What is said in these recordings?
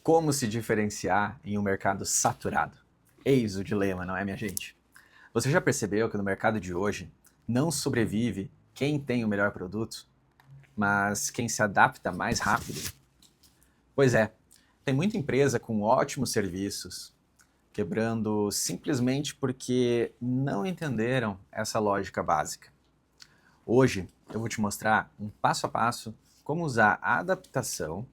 Como se diferenciar em um mercado saturado? Eis o dilema, não é, minha gente? Você já percebeu que no mercado de hoje não sobrevive quem tem o melhor produto, mas quem se adapta mais rápido? Pois é, tem muita empresa com ótimos serviços quebrando simplesmente porque não entenderam essa lógica básica. Hoje eu vou te mostrar um passo a passo como usar a adaptação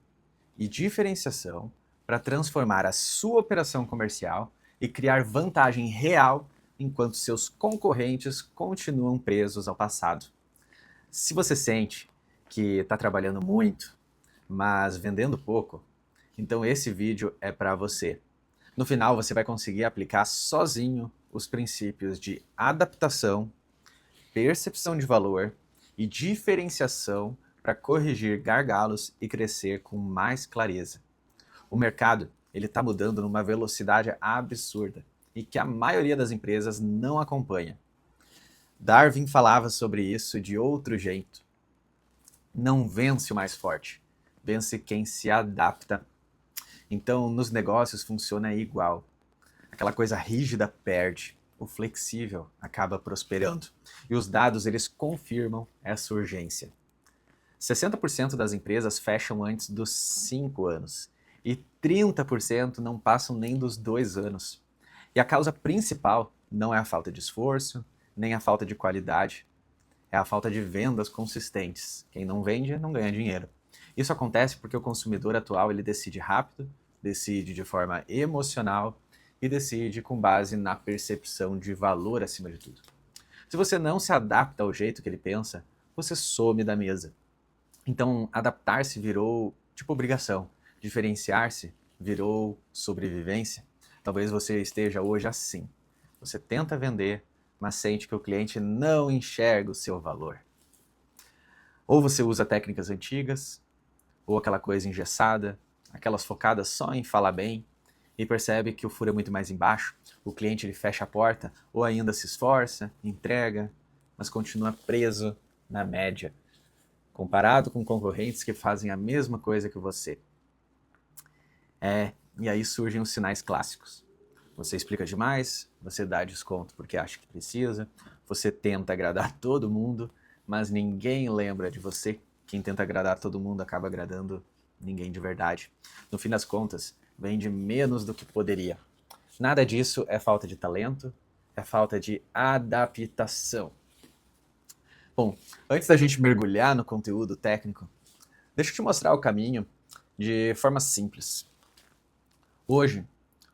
e diferenciação para transformar a sua operação comercial e criar vantagem real enquanto seus concorrentes continuam presos ao passado. Se você sente que está trabalhando muito, mas vendendo pouco, então esse vídeo é para você. No final, você vai conseguir aplicar sozinho os princípios de adaptação, percepção de valor e diferenciação para corrigir gargalos e crescer com mais clareza. O mercado ele está mudando numa velocidade absurda e que a maioria das empresas não acompanha. Darwin falava sobre isso de outro jeito. Não vence o mais forte, vence quem se adapta. Então, nos negócios funciona igual. Aquela coisa rígida perde, o flexível acaba prosperando. E os dados eles confirmam essa urgência. 60% das empresas fecham antes dos 5 anos e 30% não passam nem dos 2 anos. E a causa principal não é a falta de esforço, nem a falta de qualidade, é a falta de vendas consistentes. Quem não vende não ganha dinheiro. Isso acontece porque o consumidor atual ele decide rápido, decide de forma emocional e decide com base na percepção de valor acima de tudo. Se você não se adapta ao jeito que ele pensa, você some da mesa. Então, adaptar-se virou tipo obrigação, diferenciar-se virou sobrevivência. Talvez você esteja hoje assim. Você tenta vender, mas sente que o cliente não enxerga o seu valor. Ou você usa técnicas antigas, ou aquela coisa engessada, aquelas focadas só em falar bem, e percebe que o furo é muito mais embaixo. O cliente ele fecha a porta, ou ainda se esforça, entrega, mas continua preso na média, comparado com concorrentes que fazem a mesma coisa que você. E aí surgem os sinais clássicos. Você explica demais, você dá desconto porque acha que precisa, você tenta agradar todo mundo, mas ninguém lembra de você. Quem tenta agradar todo mundo acaba agradando ninguém de verdade. No fim das contas, vende menos do que poderia. Nada disso é falta de talento, é falta de adaptação. Bom, antes da gente mergulhar no conteúdo técnico, deixa eu te mostrar o caminho de forma simples. Hoje,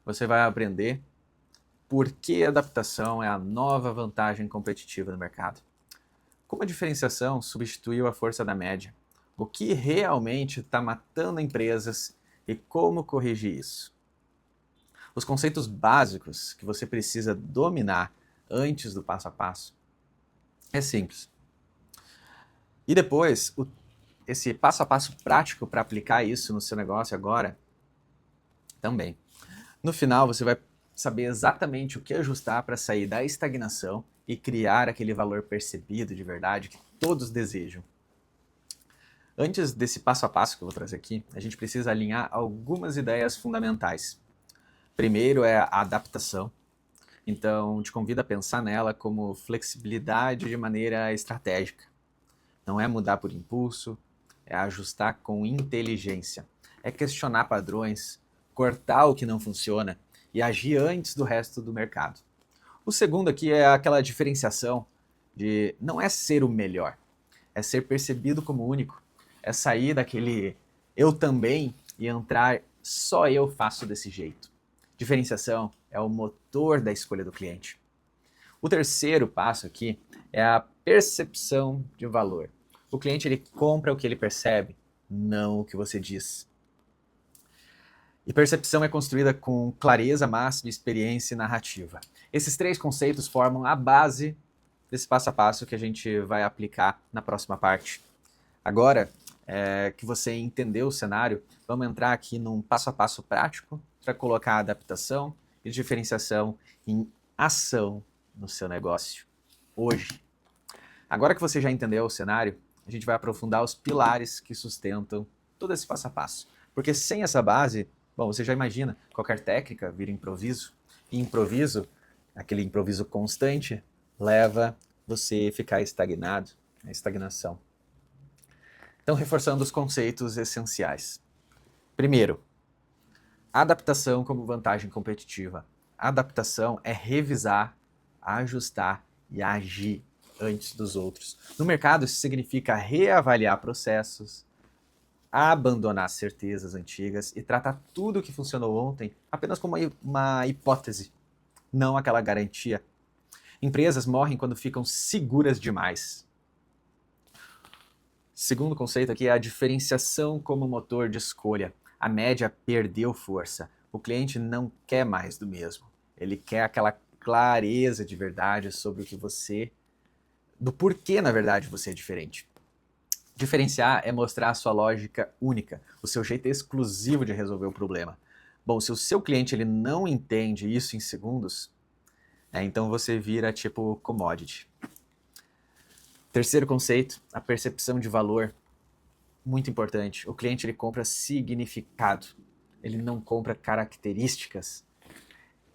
você vai aprender por que a adaptação é a nova vantagem competitiva no mercado. Como a diferenciação substituiu a força da média. O que realmente está matando empresas e como corrigir isso. Os conceitos básicos que você precisa dominar antes do passo a passo. É simples. E depois, esse passo a passo prático para aplicar isso no seu negócio agora, também. No final, você vai saber exatamente o que ajustar para sair da estagnação e criar aquele valor percebido de verdade que todos desejam. Antes desse passo a passo que eu vou trazer aqui, a gente precisa alinhar algumas ideias fundamentais. Primeiro é a adaptação. Então, te convido a pensar nela como flexibilidade de maneira estratégica. Não é mudar por impulso, é ajustar com inteligência. É questionar padrões, cortar o que não funciona e agir antes do resto do mercado. O segundo aqui é aquela diferenciação de não é ser o melhor, é ser percebido como único, é sair daquele eu também e entrar só eu faço desse jeito. Diferenciação é o motor da escolha do cliente. O terceiro passo aqui é a percepção de valor. O cliente ele compra o que ele percebe, não o que você diz. E percepção é construída com clareza máxima, experiência e narrativa. Esses três conceitos formam a base desse passo a passo que a gente vai aplicar na próxima parte. Agora que você entendeu o cenário, vamos entrar aqui num passo a passo prático para colocar a adaptação e diferenciação em ação no seu negócio hoje. Agora que você já entendeu o cenário, a gente vai aprofundar os pilares que sustentam todo esse passo a passo. Porque sem essa base, Bom, você já imagina, qualquer técnica vira improviso, e improviso, aquele improviso constante, leva você a ficar estagnado, a estagnação. Então, reforçando os conceitos essenciais. Primeiro, adaptação como vantagem competitiva. Adaptação é revisar, ajustar e agir antes dos outros. No mercado, isso significa reavaliar processos, abandonar certezas antigas e tratar tudo o que funcionou ontem apenas como uma hipótese, não aquela garantia. Empresas morrem quando ficam seguras demais. Segundo conceito aqui é a diferenciação como motor de escolha. A média perdeu força. O cliente não quer mais do mesmo. Ele quer aquela clareza de verdade sobre o que do porquê, na verdade, você é diferente. Diferenciar é mostrar a sua lógica única, o seu jeito exclusivo de resolver o problema. Bom, se o seu cliente ele não entende isso em segundos, então você vira tipo commodity. Terceiro conceito, a percepção de valor. Muito importante. O cliente ele compra significado. Ele não compra características.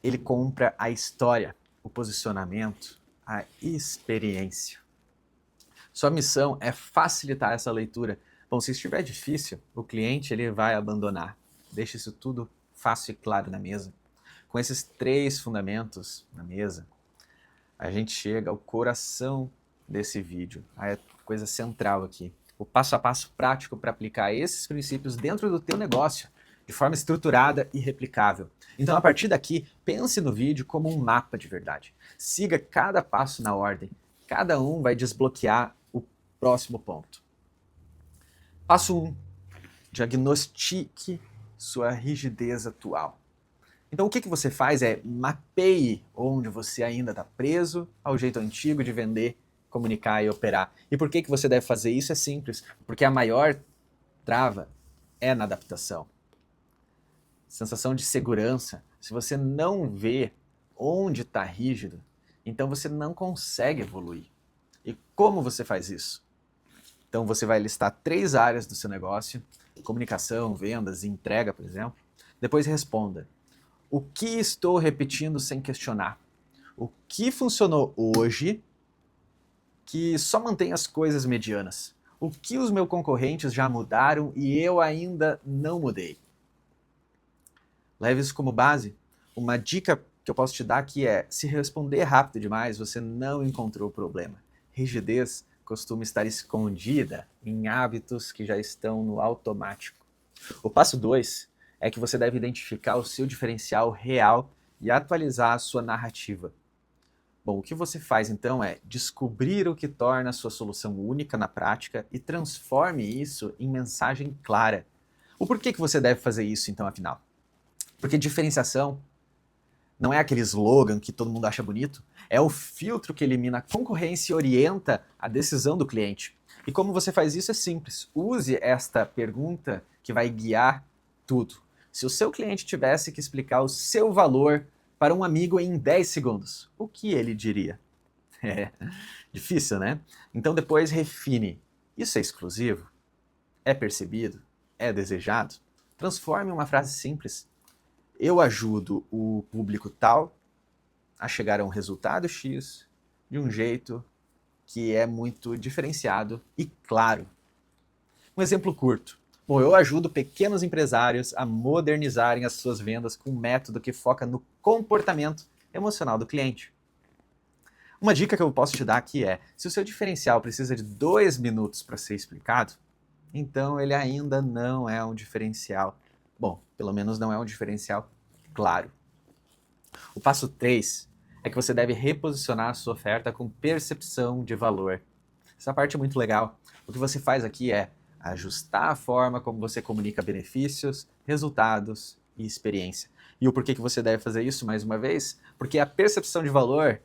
Ele compra a história, o posicionamento, a experiência. Sua missão é facilitar essa leitura. Bom, se estiver difícil, o cliente ele vai abandonar. Deixa isso tudo fácil e claro na mesa. Com esses 3 fundamentos na mesa, a gente chega ao coração desse vídeo, a coisa central aqui. O passo a passo prático para aplicar esses princípios dentro do teu negócio, de forma estruturada e replicável. Então, a partir daqui, pense no vídeo como um mapa de verdade. Siga cada passo na ordem. Cada um vai desbloquear o próximo ponto. Passo 1. Diagnostique sua rigidez atual. Então, o que você faz é mapeie onde você ainda está preso ao jeito antigo de vender, comunicar e operar. E por que você deve fazer isso? É simples. Porque a maior trava é na adaptação. Sensação de segurança. Se você não vê onde está rígido, então você não consegue evoluir. E como você faz isso? Então você vai listar 3 áreas do seu negócio, comunicação, vendas, entrega, por exemplo. Depois responda: o que estou repetindo sem questionar? O que funcionou hoje que só mantém as coisas medianas? O que os meus concorrentes já mudaram e eu ainda não mudei? Leve isso como base. Uma dica que eu posso te dar aqui é: se responder rápido demais, você não encontrou o problema. Rigidez costuma estar escondida em hábitos que já estão no automático. O passo 2 é que você deve identificar o seu diferencial real e atualizar a sua narrativa. Bom, o que você faz então é descobrir o que torna a sua solução única na prática e transforme isso em mensagem clara. O porquê que você deve fazer isso então, afinal? Porque diferenciação não é aquele slogan que todo mundo acha bonito, é o filtro que elimina a concorrência e orienta a decisão do cliente. E como você faz isso é simples. Use esta pergunta que vai guiar tudo. Se o seu cliente tivesse que explicar o seu valor para um amigo em 10 segundos, o que ele diria? É difícil, né? Então depois refine. Isso é exclusivo? É percebido? É desejado? Transforme uma frase simples. Eu ajudo o público tal a chegar a um resultado X de um jeito que é muito diferenciado e claro. Um exemplo curto. Bom, eu ajudo pequenos empresários a modernizarem as suas vendas com um método que foca no comportamento emocional do cliente. Uma dica que eu posso te dar aqui é: se o seu diferencial precisa de 2 minutos para ser explicado, então ele ainda não é um diferencial. Bom, pelo menos não é um diferencial claro. O passo 3 é que você deve reposicionar a sua oferta com percepção de valor. Essa parte é muito legal. O que você faz aqui é ajustar a forma como você comunica benefícios, resultados e experiência. E o porquê que você deve fazer isso, mais uma vez? Porque a percepção de valor,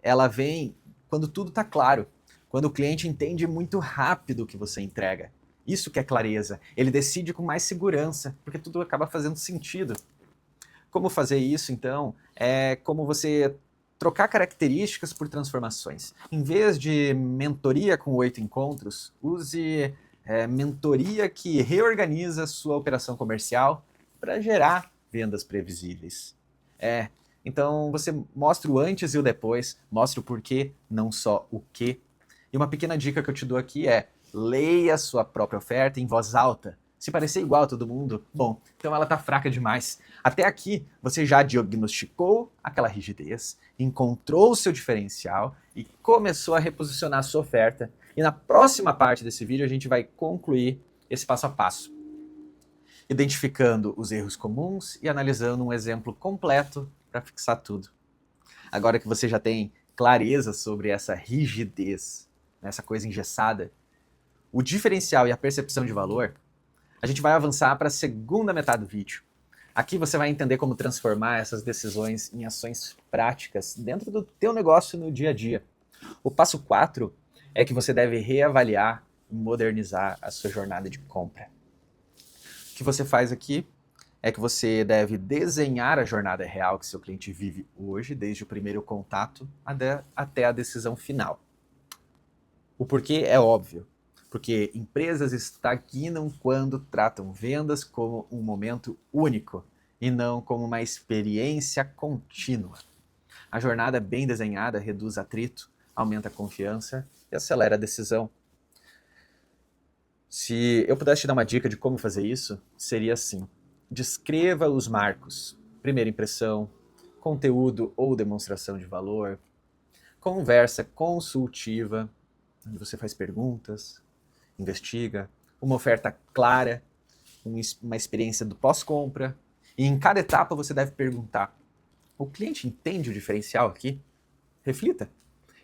ela vem quando tudo está claro, quando o cliente entende muito rápido o que você entrega. Isso que é clareza. Ele decide com mais segurança, porque tudo acaba fazendo sentido. Como fazer isso, então? É como você trocar características por transformações. Em vez de mentoria com 8 encontros, use mentoria que reorganiza sua operação comercial para gerar vendas previsíveis. Então você mostra o antes e o depois, mostra o porquê, não só o quê. E uma pequena dica que eu te dou aqui é: leia a sua própria oferta em voz alta. Se parecer igual a todo mundo, bom, então ela está fraca demais. Até aqui, você já diagnosticou aquela rigidez, encontrou o seu diferencial e começou a reposicionar a sua oferta. E na próxima parte desse vídeo, a gente vai concluir esse passo a passo, identificando os erros comuns e analisando um exemplo completo para fixar tudo. Agora que você já tem clareza sobre essa rigidez, essa coisa engessada, o diferencial e a percepção de valor, a gente vai avançar para a segunda metade do vídeo. Aqui você vai entender como transformar essas decisões em ações práticas dentro do teu negócio no dia a dia. O passo 4 é que você deve reavaliar e modernizar a sua jornada de compra. O que você faz aqui é que você deve desenhar a jornada real que seu cliente vive hoje, desde o primeiro contato até a decisão final. O porquê é óbvio. Porque empresas estagnam quando tratam vendas como um momento único e não como uma experiência contínua. A jornada bem desenhada reduz atrito, aumenta a confiança e acelera a decisão. Se eu pudesse te dar uma dica de como fazer isso, seria assim: descreva os marcos, primeira impressão, conteúdo ou demonstração de valor, conversa consultiva, onde você faz perguntas, investiga, uma oferta clara, uma experiência do pós-compra. E em cada etapa você deve perguntar: o cliente entende o diferencial aqui? Reflita.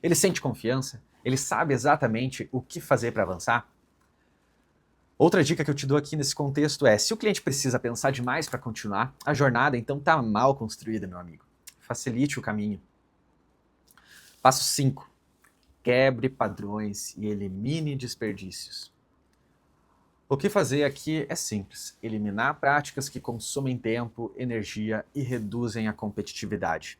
Ele sente confiança? Ele sabe exatamente o que fazer para avançar? Outra dica que eu te dou aqui nesse contexto é: se o cliente precisa pensar demais para continuar, a jornada então está mal construída, meu amigo. Facilite o caminho. Passo 5. Quebre padrões e elimine desperdícios. O que fazer aqui é simples: eliminar práticas que consomem tempo, energia e reduzem a competitividade.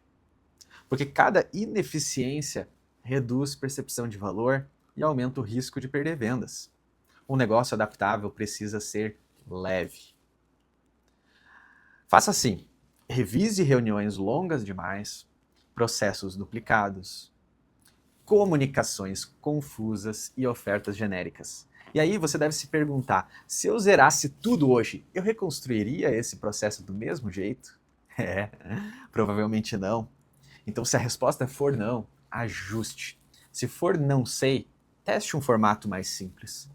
Porque cada ineficiência reduz percepção de valor e aumenta o risco de perder vendas. Um negócio adaptável precisa ser leve. Faça assim: revise reuniões longas demais, processos duplicados, comunicações confusas e ofertas genéricas. E aí você deve se perguntar: se eu zerasse tudo hoje, eu reconstruiria esse processo do mesmo jeito? Provavelmente não. Então, se a resposta for não, ajuste. Se for não sei, teste um formato mais simples.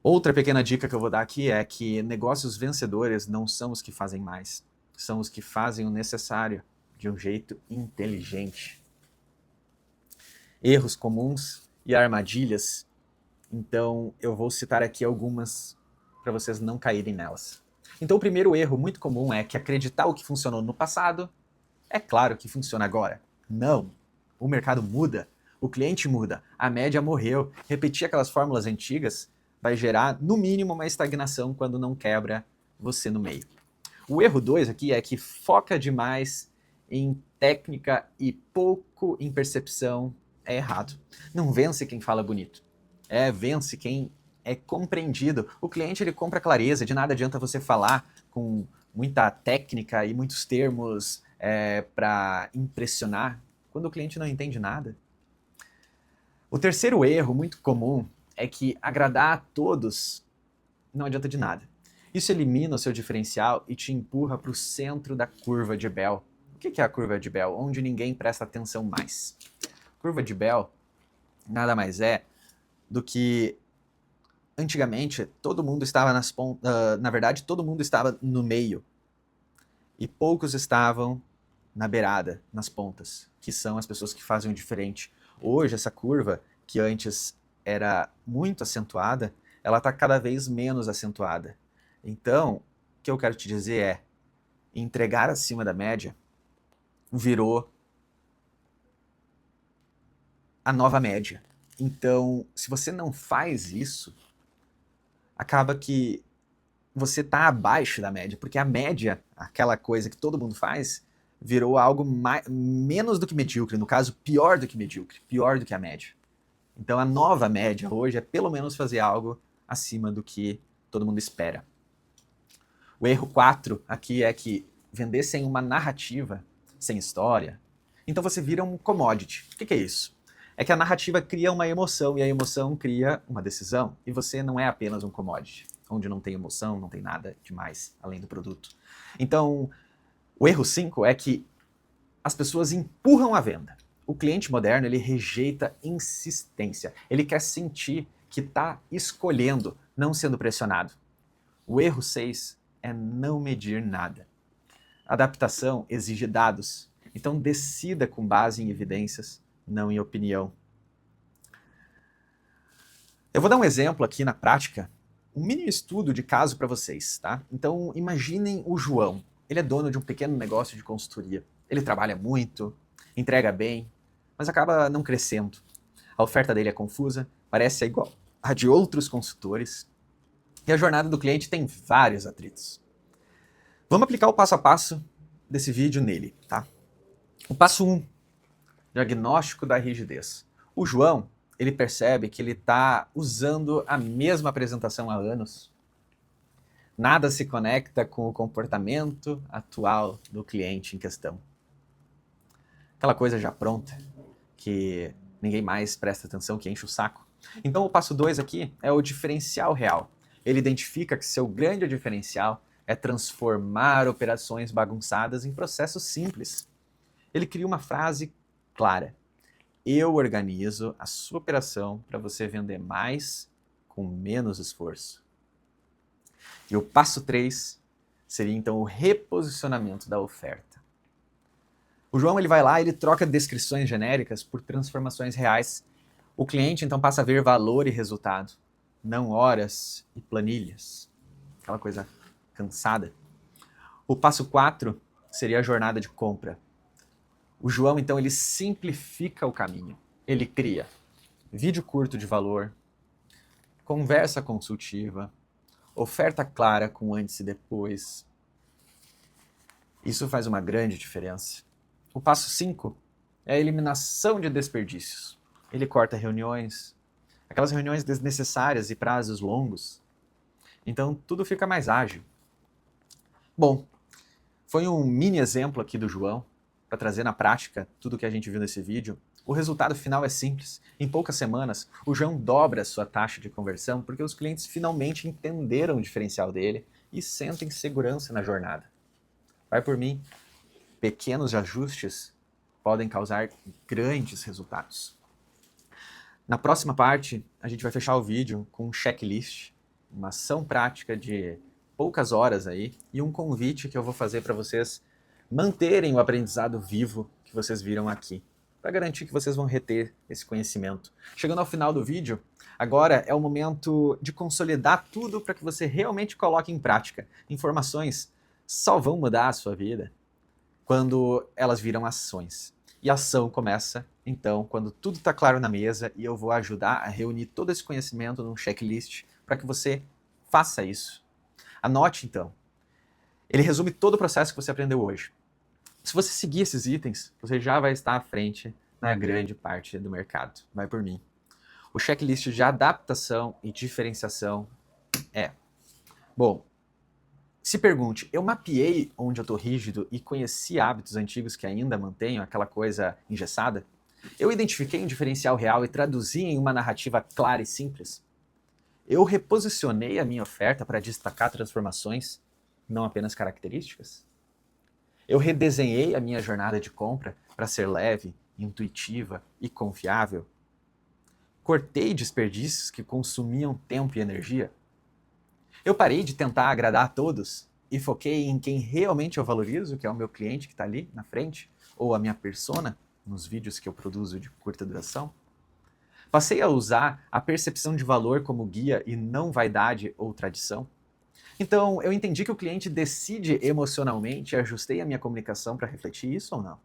Outra pequena dica que eu vou dar aqui é que negócios vencedores não são os que fazem mais, são os que fazem o necessário de um jeito inteligente. Erros comuns e armadilhas, então eu vou citar aqui algumas para vocês não caírem nelas. Então o primeiro erro muito comum é que acreditar o que funcionou no passado é claro que funciona agora. Não, o mercado muda, o cliente muda, a média morreu. Repetir aquelas fórmulas antigas vai gerar no mínimo uma estagnação quando não quebra você no meio. O erro 2 aqui é que foca demais em técnica e pouco em percepção. É errado. Não vence quem fala bonito. Vence quem é compreendido. O cliente ele compra clareza, de nada adianta você falar com muita técnica e muitos termos para impressionar, quando o cliente não entende nada. O terceiro erro muito comum é que agradar a todos não adianta de nada. Isso elimina o seu diferencial e te empurra para o centro da curva de Bell. O que é a curva de Bell? Onde ninguém presta atenção mais. Curva de Bell nada mais é do que antigamente todo mundo estava nas pontas, na verdade todo mundo estava no meio e poucos estavam na beirada, nas pontas, que são as pessoas que fazem o diferente. Hoje essa curva, que antes era muito acentuada, ela está cada vez menos acentuada. Então, o que eu quero te dizer é: entregar acima da média virou a nova média. Então, se você não faz isso, acaba que você está abaixo da média, porque a média, aquela coisa que todo mundo faz, virou algo menos do que medíocre, no caso, pior do que medíocre, pior do que a média. Então, a nova média hoje é pelo menos fazer algo acima do que todo mundo espera. O erro 4 aqui é que vender sem uma narrativa, sem história, então você vira um commodity. O que é isso? É que a narrativa cria uma emoção e a emoção cria uma decisão. E você não é apenas um commodity, onde não tem emoção, não tem nada demais além do produto. Então, o erro 5 é que as pessoas empurram a venda. O cliente moderno, ele rejeita insistência. Ele quer sentir que está escolhendo, não sendo pressionado. O erro 6 é não medir nada. Adaptação exige dados. Então decida com base em evidências, não em opinião. Eu vou dar um exemplo aqui na prática, um mini estudo de caso para vocês, tá? Então imaginem o João. Ele é dono de um pequeno negócio de consultoria. Ele trabalha muito, entrega bem, mas acaba não crescendo. A oferta dele é confusa, parece igual a de outros consultores, e a jornada do cliente tem vários atritos. Vamos aplicar o passo a passo desse vídeo nele, tá? O passo 1, diagnóstico da rigidez. O João, ele percebe que ele está usando a mesma apresentação há anos. Nada se conecta com o comportamento atual do cliente em questão. Aquela coisa já pronta, que ninguém mais presta atenção, que enche o saco. Então o passo 2 aqui é o diferencial real. Ele identifica que seu grande diferencial é transformar operações bagunçadas em processos simples. Ele cria uma frase clara. Eu organizo a sua operação para você vender mais com menos esforço. E o passo 3 seria então o reposicionamento da oferta. O João ele vai lá e ele troca descrições genéricas por transformações reais. O cliente então passa a ver valor e resultado, não horas e planilhas. Aquela coisa cansada. O passo 4 seria a jornada de compra. O João então ele simplifica o caminho. Ele cria vídeo curto de valor, conversa consultiva, oferta clara com antes e depois. Isso faz uma grande diferença. O passo 5 é a eliminação de desperdícios. Ele corta reuniões, aquelas reuniões desnecessárias e prazos longos. Então tudo fica mais ágil. Bom, foi um mini exemplo aqui do João, para trazer na prática tudo o que a gente viu nesse vídeo. O resultado final é simples. Em poucas semanas, o João dobra a sua taxa de conversão porque os clientes finalmente entenderam o diferencial dele e sentem segurança na jornada. Vai por mim, pequenos ajustes podem causar grandes resultados. Na próxima parte, a gente vai fechar o vídeo com um checklist, uma ação prática de poucas horas aí e um convite que eu vou fazer para vocês manterem o aprendizado vivo que vocês viram aqui, para garantir que vocês vão reter esse conhecimento. Chegando ao final do vídeo, agora é o momento de consolidar tudo para que você realmente coloque em prática. Informações só vão mudar a sua vida quando elas viram ações. E a ação começa, então, quando tudo está claro na mesa e eu vou ajudar a reunir todo esse conhecimento num checklist para que você faça isso. Anote, então. Ele resume todo o processo que você aprendeu hoje. Se você seguir esses itens, você já vai estar à frente na grande parte do mercado. Vai por mim. O checklist de adaptação e diferenciação é... Bom, se pergunte, eu mapeei onde eu estou rígido e conheci hábitos antigos que ainda mantenho, aquela coisa engessada? Eu identifiquei um diferencial real e traduzi em uma narrativa clara e simples? Eu reposicionei a minha oferta para destacar transformações, não apenas características? Eu redesenhei a minha jornada de compra para ser leve, intuitiva e confiável? Cortei desperdícios que consumiam tempo e energia? Eu parei de tentar agradar a todos e foquei em quem realmente eu valorizo, que é o meu cliente que está ali na frente, ou a minha persona, nos vídeos que eu produzo de curta duração? Passei a usar a percepção de valor como guia e não vaidade ou tradição? Então, eu entendi que o cliente decide emocionalmente e ajustei a minha comunicação para refletir isso ou não?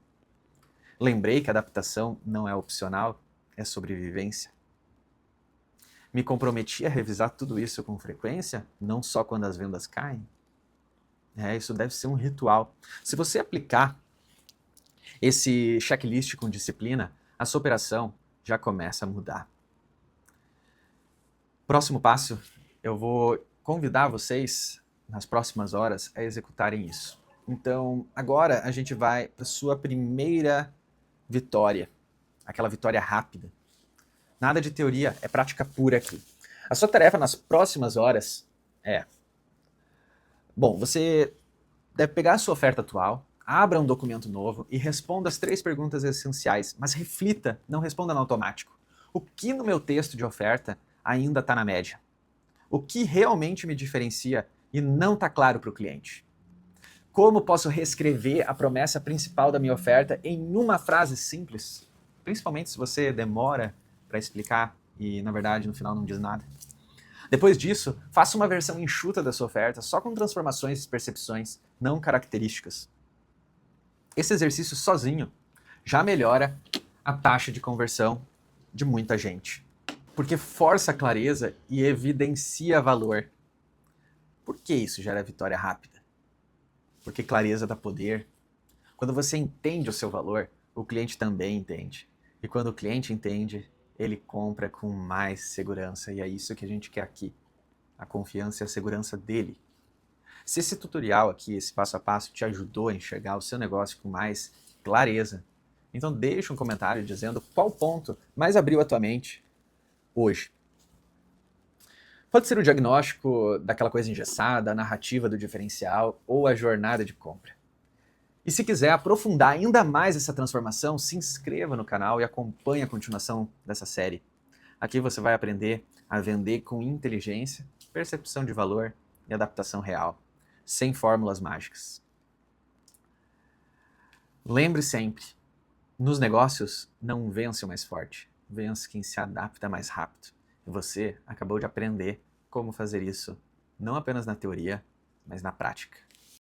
Lembrei que a adaptação não é opcional, é sobrevivência. Me comprometi a revisar tudo isso com frequência, não só quando as vendas caem? Isso deve ser um ritual. Se você aplicar esse checklist com disciplina, a sua operação já começa a mudar. Próximo passo, eu vou convidar vocês nas próximas horas a executarem isso. Então, agora a gente vai para a sua primeira vitória, aquela vitória rápida. Nada de teoria, é prática pura aqui. A sua tarefa nas próximas horas é... Bom, você deve pegar a sua oferta atual, abra um documento novo e responda as 3 perguntas essenciais, mas reflita, não responda no automático. O que no meu texto de oferta ainda está na média? O que realmente me diferencia e não está claro para o cliente? Como posso reescrever a promessa principal da minha oferta em uma frase simples? Principalmente se você demora para explicar e, na verdade, no final não diz nada. Depois disso, faça uma versão enxuta da sua oferta, só com transformações e percepções, não características. Esse exercício sozinho já melhora a taxa de conversão de muita gente, porque força a clareza e evidencia valor. Por que isso gera vitória rápida? Porque clareza dá poder. Quando você entende o seu valor, o cliente também entende. E quando o cliente entende, ele compra com mais segurança. E é isso que a gente quer aqui. A confiança e a segurança dele. Se esse tutorial aqui, esse passo a passo, te ajudou a enxergar o seu negócio com mais clareza, então deixa um comentário dizendo qual ponto mais abriu a tua mente hoje. Pode ser o diagnóstico daquela coisa engessada, a narrativa do diferencial ou a jornada de compra. E se quiser aprofundar ainda mais essa transformação, se inscreva no canal e acompanhe a continuação dessa série. Aqui você vai aprender a vender com inteligência, percepção de valor e adaptação real, sem fórmulas mágicas. Lembre sempre, nos negócios não vence o mais forte, vence quem se adapta mais rápido. E você acabou de aprender como fazer isso, não apenas na teoria, mas na prática.